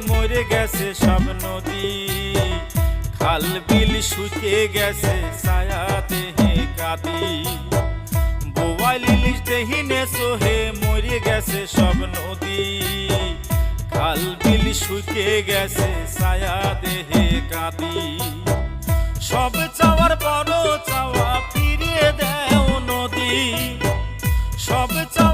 মরে গেছে সব নদী, খাল বিল শুকিয়ে গেছে ছায়া দেহে কাঁদি। বোয়াল ইলিশ দেহিনে সোহে মরে গেছে সব নদী, খাল বিল শুকিয়ে গেছে ছায়া দেহে কাঁদি। সব চাওয়ার বড় চাওয়া ফিরিয়ে দেও নদী, সব চাওয়া